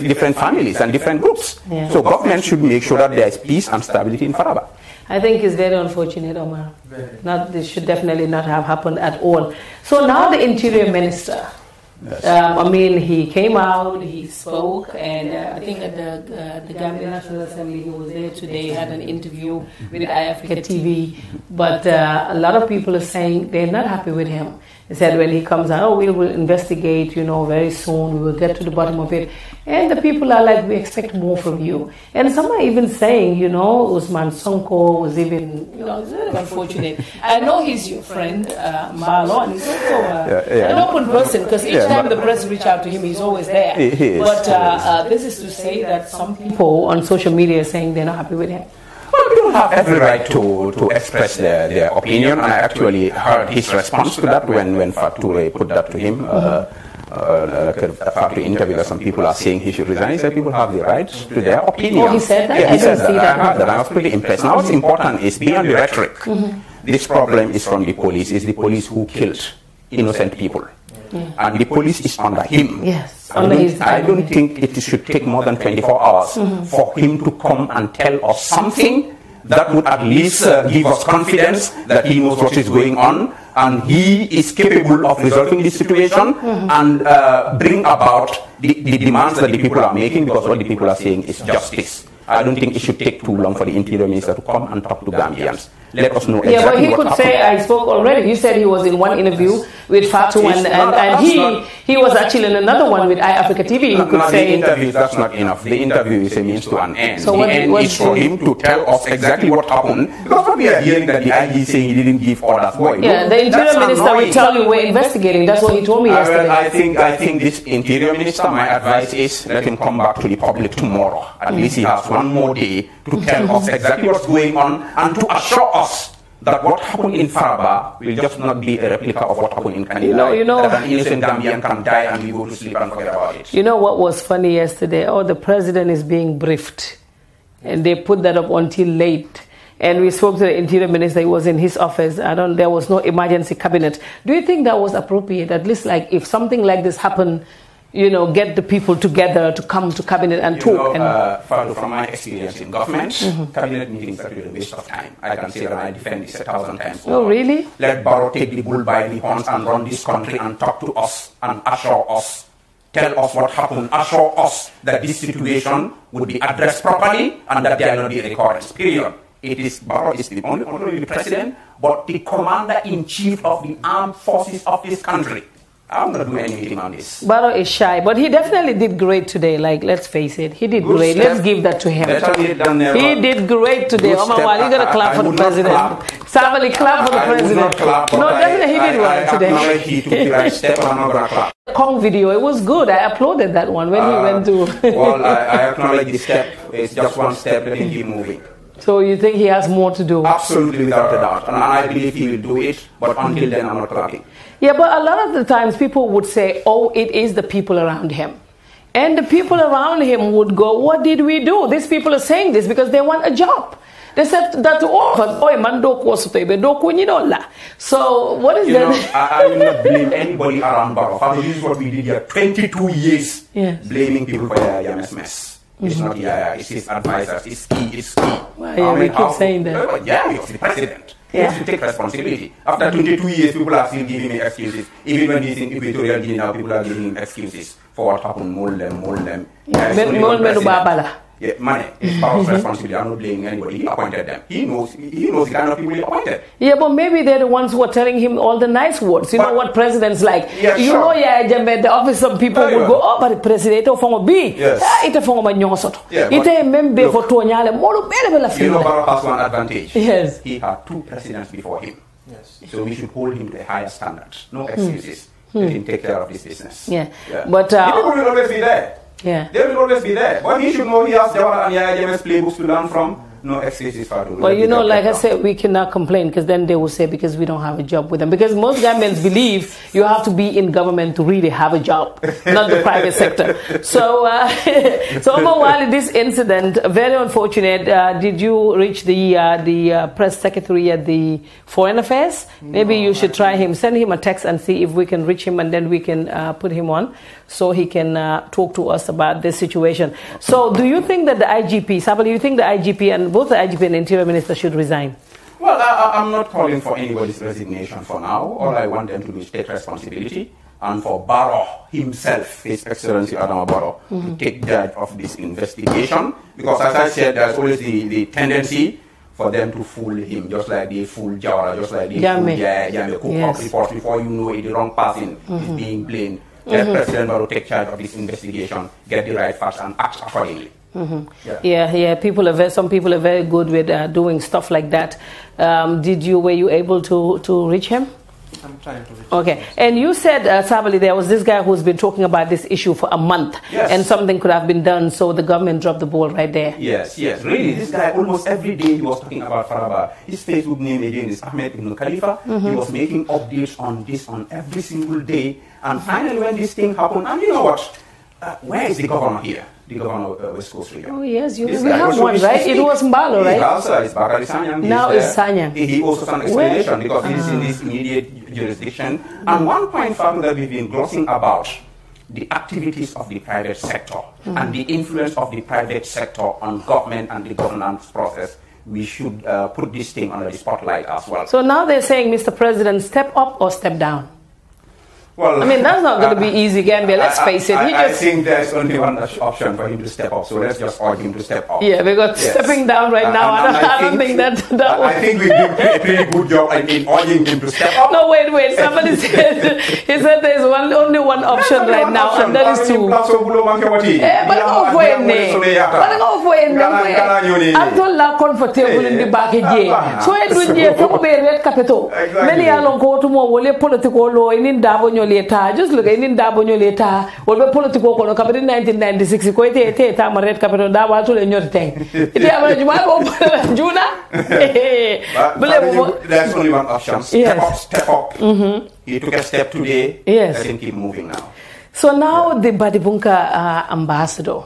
different families and different groups. Yeah. So government should make sure that there is peace and stability in Faraba. I think it's very unfortunate, Omar. This should definitely not have happened at all. So now the Interior Minister, I mean, he came out, he spoke, and I think at the Gambia National Assembly, he was there today, had an interview with iAfrica TV, but a lot of people are saying they're not happy with him. They said when he comes out, oh, we will investigate, very soon, we will get to the bottom of it. And the people are like, we expect more from you. And some are even saying, Usman Sonko was even, it's very unfortunate. I know he's your friend, Mbalo, and he's also an open person, because each time the press reach out to him, he's always there. But this is to say that some people on social media are saying they're not happy with him. Well, people have every right to express their opinion, and I actually heard his response to that when Fatou put that to him. Fatou interview that some people are saying he should resign. He said people have the right to their opinion. Oh, he said that? Yeah, he said that. I heard that. I was pretty impressed. Now, what's important is beyond the rhetoric. This problem is from the police. It's the police who killed innocent people. And the police is under him. Yes. I don't think it should take more than 24 hours for him to come and tell us something that would at least give us confidence that he knows what is going on and he is capable of resolving this situation and bring about the demands that the people are making, because what the people are saying is justice. I don't think it should take too long for the Interior Minister to come and talk to Gambians. Let us know exactly what happened. Yeah, but he could say, I spoke already. You said he was in one interview with Fatou, and he was actually in another one with iAfrica TV. He could say... The interviews, that's not enough. The interview is a means to an end. So the end is for him to tell us exactly what happened. Because what we are hearing that the IG is saying he didn't give orders. Yeah, the Interior Minister will tell you we're investigating. That's what he told me yesterday. I think this Interior Minister, my advice is let him come back to the public tomorrow. At least he has one more day to tell us exactly what's going on and to assure us that what happened in Faraba will just not be a replica of what happened in Kanilai. That an innocent Gambian can die and we go to sleep and forget about it. You know what was funny yesterday? Oh, the president is being briefed. And they put that up until late. And we spoke to the Interior Minister. He was in his office. There was no emergency cabinet. Do you think that was appropriate? At least like if something like this happened, get the people together to come to cabinet and talk. From my experience in government, cabinet meetings are a waste of time. I can say that I defend this 1,000 times. Oh, really? Let Barrow take the bull by the horns and run this country and talk to us and assure us. Tell us what happened. Assure us that this situation would be addressed properly and that there will not be recurrence. Period. Barrow is not only the president, but the commander-in-chief of the armed forces of this country. I'm not doing anything on this. Barrow is shy, but he definitely did great today. Like, let's face it, he did great. Let's give that to him. He did great today. Omar Wali, you got to clap for the president. Sabali, clap for the president. No, definitely he did well today. He took the right step, and I'm not going to clap. Kong video, it was good. I applauded that one when he went to. Well, I acknowledge the step. It's just one step. Let him keep moving. So you think he has more to do? Absolutely, without a doubt. And I believe he will do it, but until then, I'm not clapping. Yeah, but a lot of the times people would say, oh, it is the people around him. And the people around him would go, what did we do? These people are saying this because they want a job. They said that to all of us. So what is that? I will not blame anybody around Barrow. This is what we did here. 22 years blaming people for their mess. It's not it's his advisors. It's key. Well, we keep saying that. Yeah, because the president. He has to take responsibility. After 22 years, people are still giving me excuses. Even when he's in Equatorial Guinea now, people are giving him excuses for what happened. Mold them. Yeah, money. It's Barrow's responsibility. I'm not blaming anybody. He appointed them. He knows the kind of people he appointed. Yeah, but maybe they're the ones who are telling him all the nice words. You know what presidents like. Yeah, sure. The office, some people will go, oh, but the president of B. Yes. You know Barrow has one advantage. Yes. He had 2 presidents before him. Yes. So we should hold him to a higher standard. No excuses. Let him take care of this business. Yeah. But the people will always be there. Yeah. They will always be there. But he should know he has Jawara and Yaya Jammeh's playbooks to learn from. No excuses, Fatou. Well, you know, like I said, we cannot complain because then they will say because we don't have a job with them. Because most Gambians believe you have to be in government to really have a job, not the private sector. So, so Omar Wali, this incident, very unfortunate. Did you reach the press secretary at the Foreign Affairs? Maybe you should try him. Send him a text and see if we can reach him, and then we can put him on so he can talk to us about this situation. So, do you think that the IGP, Sabali, you think the IGP and both the IGP and the Interior Minister should resign? Well, I'm not calling for anybody's resignation for now. All I want them to do is take responsibility, and for Barrow himself, His Excellency Adama Barrow, to take charge of this investigation. Because as I said, there's always the tendency for them to fool him, just like they fool Jawara, just like they fool Jammeh. Cook up report before you know it, the wrong person is being blamed. Let President Barrow take charge of this investigation, get the right facts, and act accordingly. Yeah. Some people are very good with doing stuff like that. Were you able to reach him? I'm trying to reach him. Okay, and you said, Sabali, there was this guy who's been talking about this issue for a month, and something could have been done, so the government dropped the ball right there. Yes, really, this guy almost every day he was talking about Faraba. His Facebook name again is Ahmed Ibn Khalifa. He was making updates on this on every single day, and finally when this thing happened, and you know what, where is the governor here? The governor of West Coast region. Oh yes, we have one, right? It was Mbalo, right? It's Bakari Sanyang. Now it's Sanyang. He also some explanation because he's in this immediate jurisdiction. And one point, Fatou, that we've been glossing about the activities of the private sector and the influence of the private sector on government and the governance process. We should put this thing under the spotlight as well. So now they're saying, Mr. President, step up or step down? Well, I mean, that's not going to be easy, Gambia. Let's face it. I think there's only one option for him to step up. So let's just urge him to step up. Yeah, because stepping down right now, I don't think that I think we did a pretty good job in urging him to step up. No, wait. Somebody said, he said there's only one option right now, and that is to. I'm not comfortable in the back again. So I do get to be red capital. Many are long go to more political law in Dabo. Just look in Dabonyo later. What the political in 1996? Quite a time red capital Dawa to your thing. Juna. There's only one option. Step up. He took a step today. Yes. Let him keep moving now. So now the Badibunka ambassador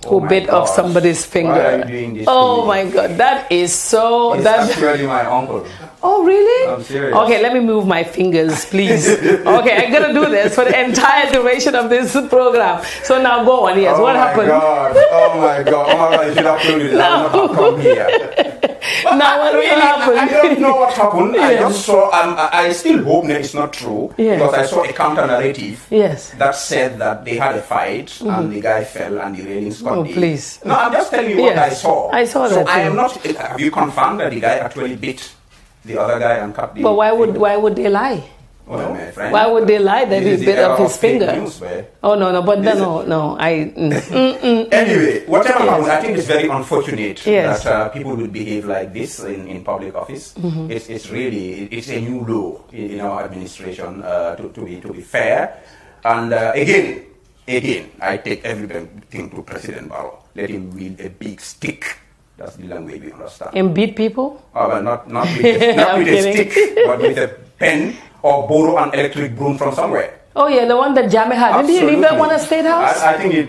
who bit off somebody's finger. Why are you doing this? Oh my God, that is so. He's actually my uncle. Oh really? I'm serious. Okay, let me move my fingers, please. Okay, I'm gonna do this for the entire duration of this program. So now go on. Yes, what happened? Oh my God! Oh my God! You should have told me that. I would not have come here. Now what really happened? I don't know what happened. Yes. I just saw. I still hope that it's not true because I saw a counter narrative. Yes. That said that they had a fight and the guy fell and the railings got deep. Please. No, I'm just telling you what I saw. I saw so that. I am not. Have you confirmed that the guy actually bit the other guy and cut the? But why would they lie? Well, my friend, why would they lie that he bit off his finger? News, Anyway, whatever happens, I think it's very unfortunate that people will behave like this in public office. It's really a new law in our administration to be fair. And again, I take everything to President Barrow. Let him wield a big stick. That's the language we understand. And beat people? Well, not with a stick, but with a pen. Or borrow an electric broom from somewhere. Oh yeah, the one that Jammeh had. Didn't he leave that one at State House? I think he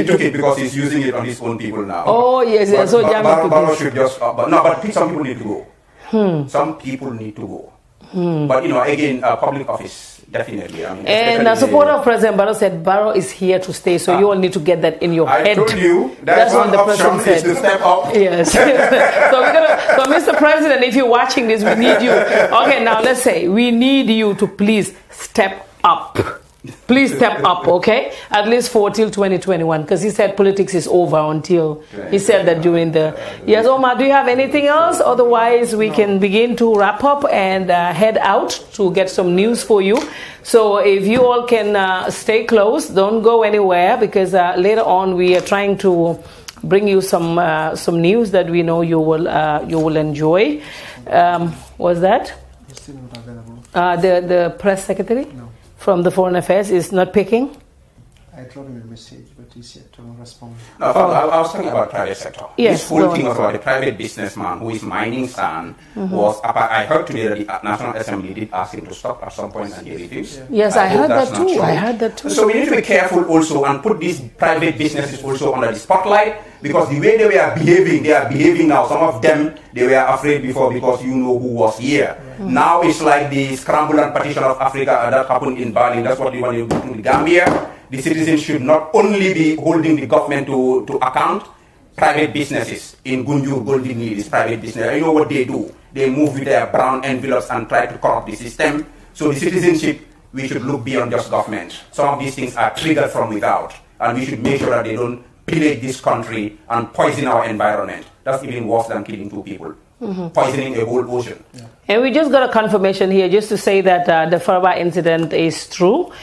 took it because he's using it on his own people now. Oh yes, but, so Jammeh Barrow should just. But some people need to go. Some people need to go. But again, public office definitely. And the supporter of President Barrow said Barrow is here to stay, so you all need to get that in your head. I told you that's what the option is to step up. Yes. So Mr. President, if you're watching this, we need you. Okay, now let's say we need you to please step up. Please step up, okay? At least for till 2021, because he said politics is over until he said that during the. Yes, Omar, do you have anything else? Otherwise, we can begin to wrap up and head out to get some news for you. So if you all can stay close, don't go anywhere, because later on we are trying to bring you some news that we know you will enjoy. Was that the press secretary? No. From the Foreign Affairs is not picking? I dropped him a message, but he's yet to respond. No, I was talking about private sector. Yes, this whole thing about the private businessman who is mining sand was. I heard today that the National Assembly did ask him to stop at some point, and he refused. Yes, I heard that too. I heard that too. So we need to be careful also and put these private businesses also under the spotlight, because the way they are behaving now. Some of them, they were afraid before because you know who was here. Now it's like the scramble and partition of Africa that happened in Bali. That's what we want to do in Gambia. The citizens should not only be holding the government to account. Private businesses in Gunjur, Golden Hill is private business. You know what they do? They move with their brown envelopes and try to corrupt the system. So the citizenship, we should look beyond just government. Some of these things are triggered from without, and we should make sure that they don't pillage this country and poison our environment. That's even worse than killing 2 people. Poisoning a whole ocean. And we just got a confirmation here just to say that the Faraba incident is true.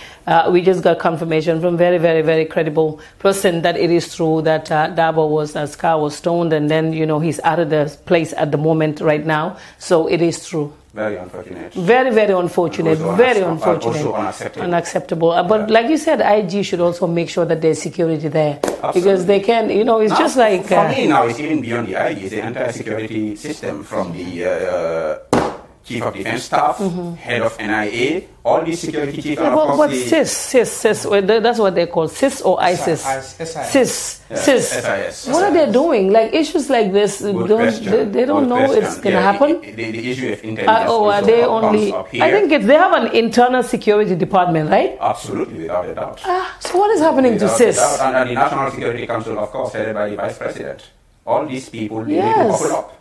We just got confirmation from very, very, very credible person that it is true that Dabo's car was stoned, and then, you know, he's out of the place at the moment right now. So it is true. Very unfortunate. Very, very unfortunate. Very unfortunate. Also unacceptable. Unacceptable. But like you said, IG should also make sure that there's security there. Absolutely. Because they can, you know, it's now, just like... For me now, it's even beyond the IG. It's the entire security system from the Chief of Defense Staff, Head of NIA, all these security chiefs. Yeah, but CIS, that's what they call CIS or ISIS? CIS. What are they doing? Like issues like this, they don't know it's going to happen? The issue of intelligence are they only... I think they have an internal security department, right? Absolutely, without a doubt. So what is happening to CIS? And the National Security Council, of course, headed by the Vice President. All these people, they need to buckle up.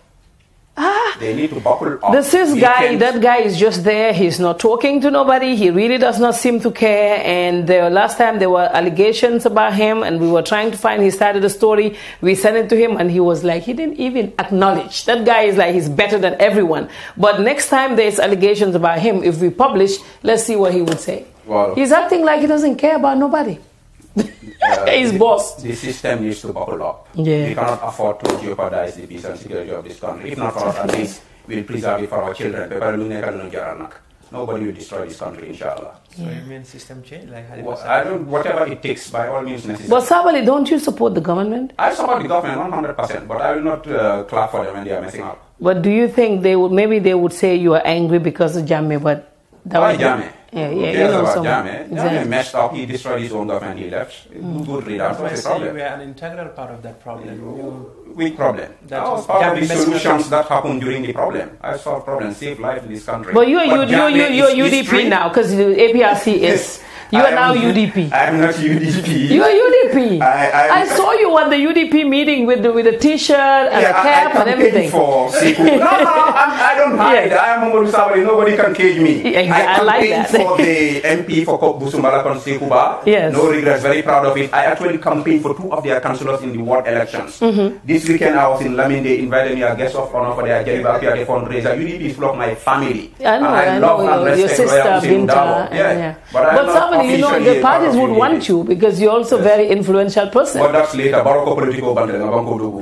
They need to buckle up. The CIS guy, that guy is just there. He's not talking to nobody. He really does not seem to care. And last time there were allegations about him, and we were trying to find, he started a story. We sent it to him, and he was like, he didn't even acknowledge. That guy is like, he's better than everyone. But next time there's allegations about him, if we publish, let's see what he would say. Well, he's acting like he doesn't care about nobody. He's boss. The system needs to buckle up. Yeah. We cannot afford to jeopardize the peace and security of this country. If not for us, at least we'll preserve it for our children. Nobody will destroy this country, inshallah. So you mean system change? Like whatever it takes, by all means necessary. But Sabali, don't you support the government? I support the government 100%, but I will not clap for them when they are messing up. But do you think maybe they would say you are angry because of Jammeh, but... Why Jammeh? Yeah, Who cares about Jammeh? Jammeh messed up, he destroyed his own government, he left. Good readout, what's the problem? We are an integral part of that problem. Which problem? That was part of the solutions that happened during the problem. I solved problems, saved life in this country. But you're UDP now, because the APRC is... You are now UDP. I'm not UDP. You are UDP. I saw you at the UDP meeting with a T-shirt and a cap and everything. For I don't hide. I am Mamadou Sabali. Nobody can cage me. I campaigned for the MP for Busumbala Sekuba. Yes. No regrets. Very proud of it. I actually campaigned for 2 of their councillors in the ward elections. This weekend I was in Lamine. They invited me as guest of honor for their Jeriba Pia fundraiser. UDP is full of my family. I know. Your sister Binta. Yes. But you know, the parties would want you because you're also a very influential person. But that's later.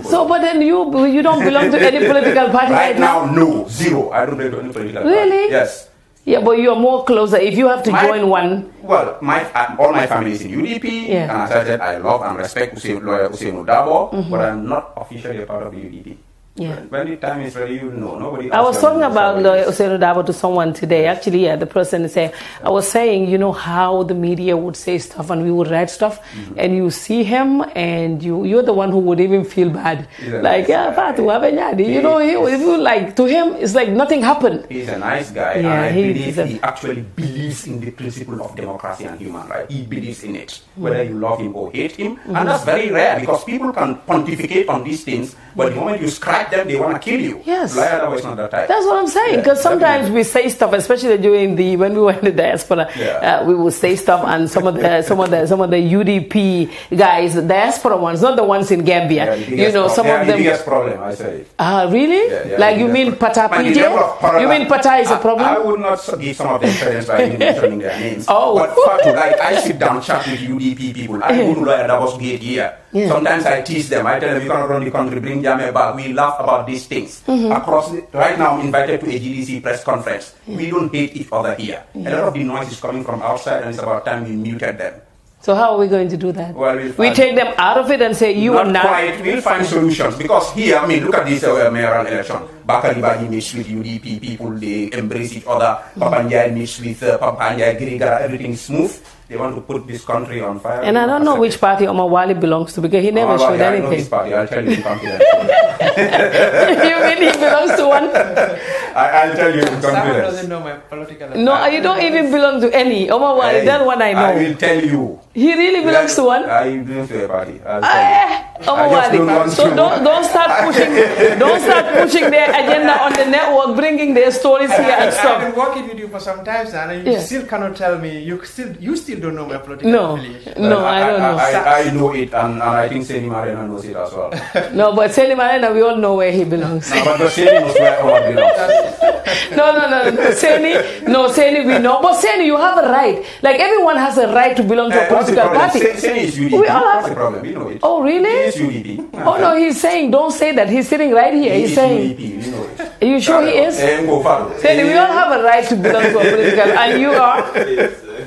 So, but then you don't belong to any political party right now? No, zero. I don't belong to any political party. Really? Yes. Yeah, but you're more closer. If you have to join one... Well, all my family is in UDP. And as I said, I love and respect lawyer Usainu Dabo, but I'm not officially a part of the UDP. Yeah. When the time is ready, you know. Nobody. I was talking about Usainu Dabo to someone today. Actually, the person said, I was saying, you know how the media would say stuff and we would write stuff, and you see him and you're the one who would even feel bad. Like, Fatou, you know, like to him, it's like nothing happened. He's a nice guy, and I believe he actually believes in the principle of democracy and human rights. He believes in it, whether you love him or hate him, and that's very rare because people can pontificate on these things, but the moment you scratch them, they want to kill you. Yes. Not that type. That's what I'm saying. Because sometimes we say stuff, especially when we were in the diaspora, we would say stuff, and some of the UDP guys, the diaspora ones, not the ones in Gambia. You know, some of them. The biggest problem, I say. Really? Yeah, like you mean Pata PJ? You mean Pata is a problem? I would not give some of them credence by mentioning their names. Oh. But Fatou, like I sit down chat with UDP people. I wouldn't lawyer that was gate here. Yeah. Sometimes I tease them. I tell them, you cannot run the country, bring Jammeh back. We laugh about these things. Right now, I'm invited to a GDC press conference. We don't hate each other here. A lot of the noise is coming from outside, and it's about time we muted them. So how are we going to do that? Well, we take them out of it and say, you are not now... quite. We'll find solutions. Because here, I mean, look at this mayoral election. Bakari Baji meets with UDP people, they embrace each other. Papa Njai meets with Papa Njai Girigara, everything is smooth. They want to put this country on fire. And I don't know which party Omar Wali belongs to because he never showed anything. I know his party. I'll tell you in confidence. You mean he belongs to one? I'll tell you in confidence. Someone doesn't know my political... No, you don't even belong to any. Omar Wali, that one I know. I will tell you. He really belongs to one? I belong to a party. I'll tell you. Omar Wali. So don't start pushing their agenda on the network, bringing their stories here and stuff. I've been working with you for some time now, and you still cannot tell me. You still don't know my political affiliation. No, I don't know. I know it, and I think Seni Marena knows it as well. No, but Seni Marena, we all know where he belongs. No, but Seni knows where Omar belongs. No, Seni, we know. But Seni, you have a right. Like everyone has a right to belong to a political party. Seni is UDP. We all have What's the problem? We know it. Oh, really? He is UDP. Oh, no, he's saying, don't say that. He's sitting right here. He's saying. UDP. We know it. Are you sure he is? Seni, we all have a right to belong to a political, and you are.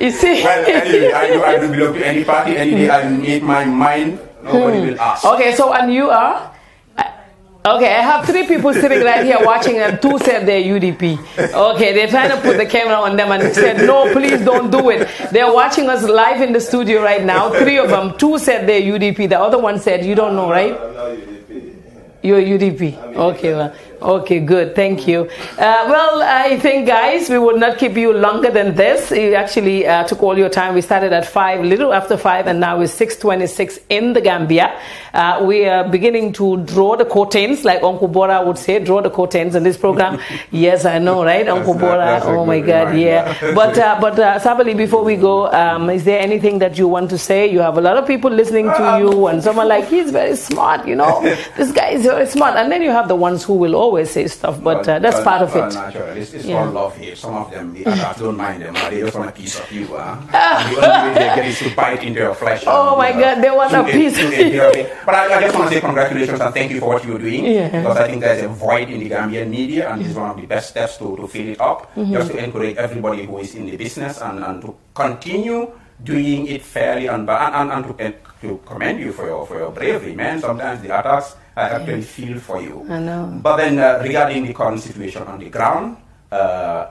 You see? Well, anyway, I do belong to any party. Any day I make my mind, nobody will ask. Okay, so, and you are? Okay, I have 3 people sitting right here watching and 2 said they're UDP. Okay, they're trying to put the camera on them and said, no, please don't do it. They're watching us live in the studio right now. 3 of them, 2 said they're UDP. The other one said, you don't know, right? You're UDP. Okay, well, okay, good. Thank you. Well, I think, guys, we would not keep you longer than this. You actually took all your time. We started at 5, little after 5, and now it's 6:26 in the Gambia. We are beginning to draw the curtains, like Uncle Bora would say, draw the curtains in this program. Yes, I know, right, Uncle Bora? Oh my God, yeah. But Sabali, before we go, is there anything that you want to say? You have a lot of people listening to you, and someone like, he's very smart, you know. This guy is very smart. And then you have the ones who will always say stuff, but that's part of it. Naturally. It's all love here. Some of them, I don't mind them, but they just want a piece of you. The only way they get is to bite into your flesh. Oh my God, they want a piece of you. But I just want to say congratulations and thank you for what you're doing. Because I think there's a void in the Gambian media, and this is one of the best steps to fill it up. Just to encourage everybody who is in the business and to continue doing it fairly and to commend you for your bravery, man. Sometimes the attacks, I actually feel for you. I know. But then regarding the current situation on the ground,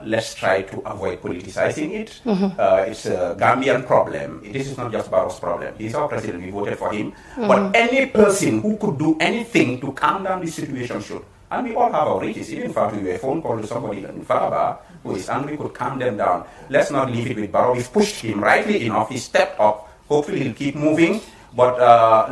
let's try to avoid politicizing it. It's a Gambian problem. This is not just Barrow's problem. He's our president. We voted for him. But any person who could do anything to calm down the situation should. And we all have our reasons. Even if you a phone call to somebody in Faraba who is angry, could calm them down. Let's not leave it with Barrow. We've pushed him rightly enough. He stepped up. Hopefully he'll keep moving. But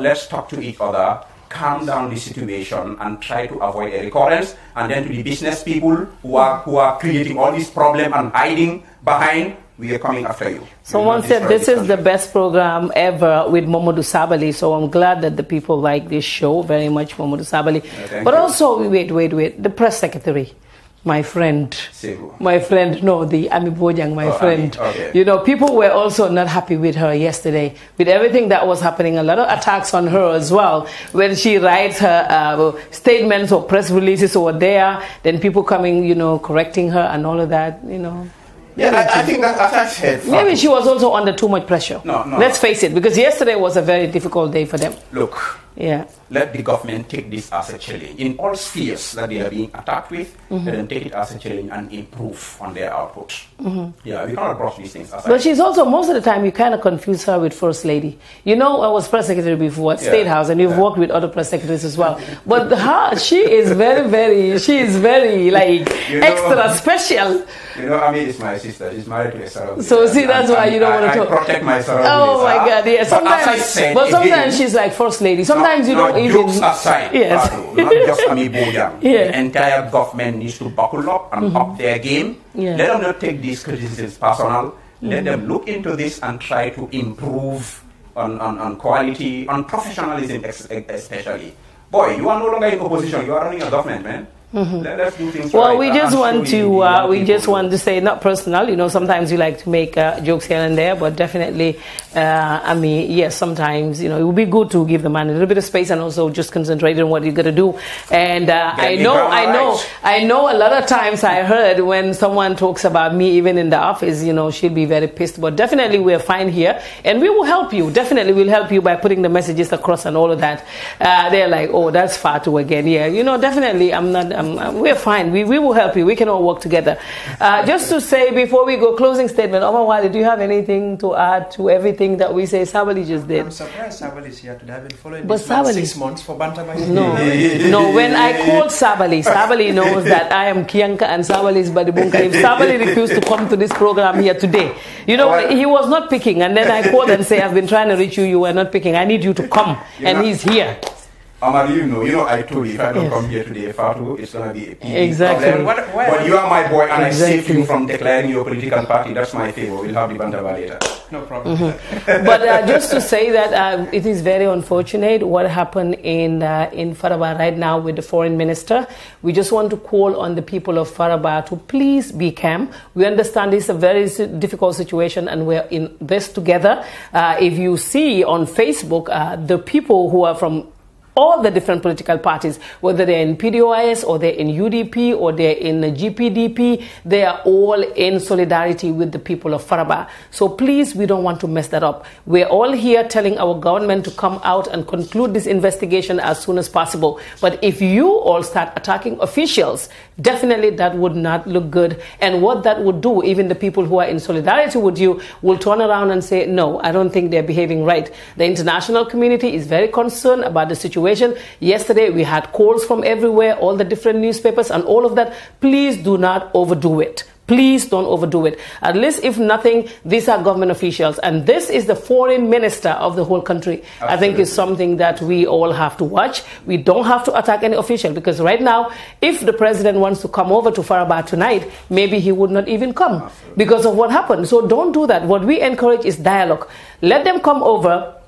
let's talk to each other, calm down the situation, and try to avoid a recurrence. And then to the business people who are creating all this problem and hiding behind, we are coming after you. Someone said this is the best program ever with Momodu Sabali, so I'm glad that the people like this show very much, Momodu Sabali. But also, wait, the press secretary. My friend, the Ami Bojang, my friend. Okay. You know, people were also not happy with her yesterday. With everything that was happening, a lot of attacks on her as well. When she writes her statements or press releases over there, then people coming, you know, correcting her and all of that, you know. Yeah, I think that, as I said... Maybe she was also under too much pressure. No. Let's face it, because yesterday was a very difficult day for them. Look, let the government take this as a challenge. In all spheres that they are being attacked with, let them take it as a challenge and improve on their output. Yeah, we cannot approach these things as But she's also, most of the time, you kind of confuse her with First Lady. You know, I was press secretary before at State House, and we've worked with other press secretaries as well. But she is very, like, extra special. You know, Ami is my sister. She's married to a Sarah. So see, that's why you don't want to talk. I protect my Sarah. Oh my God, yeah. Sometimes she's like First Lady. Sometimes you don't even... Jokes aside, not just Ami Bojang. The entire government needs to buckle up and up their game. Let them not take these criticisms personal. Let them look into this and try to improve on quality, on professionalism especially. Boy, you are no longer in opposition. You are running a government, man. Let's do things well, right. we just want to say, not personal, you know, sometimes we like to make jokes here and there, but definitely, I mean, yes, sometimes, you know, it would be good to give the man a little bit of space and also just concentrate on what you're going to do. And I know a lot of times I heard when someone talks about me, even in the office, you know, she'll be very pissed, but definitely we're fine here and we will help you. Definitely we'll help you by putting the messages across and all of that. They're like, oh, that's Fatou again. Yeah, you know, definitely we're fine. We will help you. We can all work together. Just to say, before we go, closing statement, Omar Wali, do you have anything to add to everything that we say Sabali just did? I'm surprised Sabali is here today. I've been following this man 6 months for Bantabai. No, when I called Sabali knows that I am Kianka and Sabali is Badibunka. If Sabali refused to come to this program here today, you know, he was not picking. And then I called and say, I've been trying to reach you, you were not picking. I need you to come. And he's here. Amar, you know, I told you if I don't come here today, Fatou, it's going to be a PV problem. But you are my boy, and I saved you from declaring your political party. That's my favor. We'll have the Bantaba later. No problem. But just to say that it is very unfortunate what happened in Faraba right now with the foreign minister. We just want to call on the people of Faraba to please be calm. We understand this is a very difficult situation, and we're in this together. If you see on Facebook, the people who are from all the different political parties, whether they're in PDOIS or they're in UDP or they're in the GPDP, they are all in solidarity with the people of Faraba. So please, we don't want to mess that up. We're all here telling our government to come out and conclude this investigation as soon as possible. But if you all start attacking officials, definitely that would not look good. And what that would do, even the people who are in solidarity with you will turn around and say, no, I don't think they're behaving right. The international community is very concerned about the situation. Yesterday, we had calls from everywhere, all the different newspapers and all of that. Please do not overdo it. Please don't overdo it. At least, if nothing, these are government officials. And this is the foreign minister of the whole country. Absolutely. I think it's something that we all have to watch. We don't have to attack any official, because right now, if the president wants to come over to Faraba tonight, maybe he would not even come because of what happened. So don't do that. What we encourage is dialogue. Let them come over.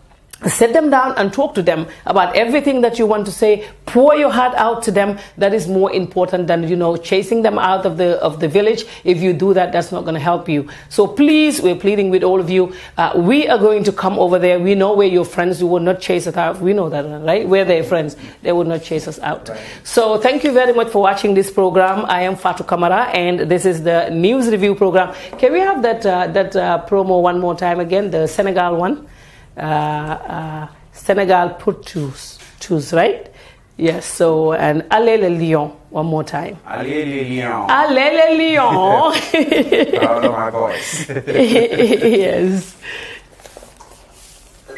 Sit them down and talk to them about everything that you want to say. Pour your heart out to them. That is more important than, you know, chasing them out of the village. If you do that, that's not going to help you. So please, we're pleading with all of you. We are going to come over there. We know we're your friends. You will not chase us out. We know that, right? We're their friends. They will not chase us out. Right. So thank you very much for watching this program. I am Fatou Camara, and this is the news review program. Can we have that promo one more time again? The Senegal one. Senegal put choose, right? Yes, so, and Allez les Lions, one more time. Allez les Lions. Allez les Lions. Proud of my voice. Yes.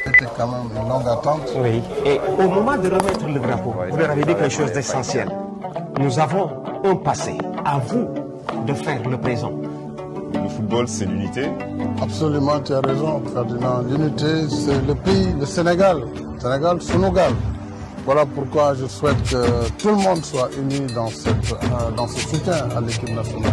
C'était quand même une longue attente. Oui, et au moment de remettre le drapeau, vous leur avez dit quelque chose d'essentiel. Nous avons un passé, à vous de faire le présent. Le football, c'est l'unité. Absolument, tu as raison, Ferdinand. L'unité, c'est le pays, le Sénégal. Sénégal, Sénégal. Voilà pourquoi je souhaite que tout le monde soit uni dans ce soutien à l'équipe nationale.